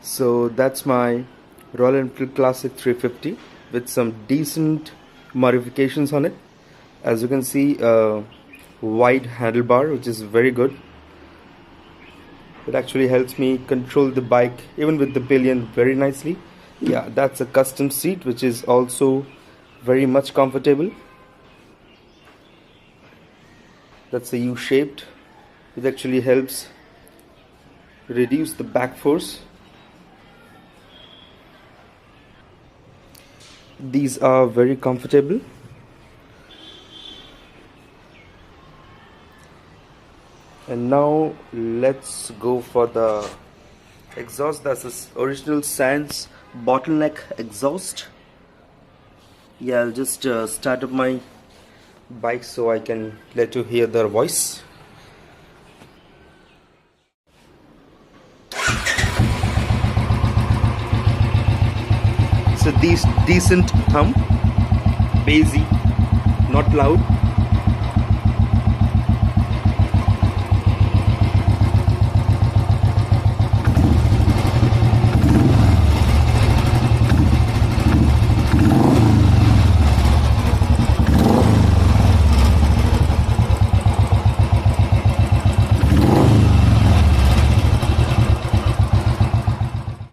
So that's my Royal Enfield Classic 350 with some decent modifications on it. As you can see, wide handlebar, which is very good. It actually helps me control the bike even with the pillion very nicely. Yeah, that's a custom seat which is also very much comfortable. That's a U-shaped. It actually helps reduce the back force. These are very comfortable. And now let's go for the exhaust. That's this original SANS Bottleneck exhaust. Yeah, I'll just start up my bike so I can let you hear their voice. It's a decent hum, bassy, not loud.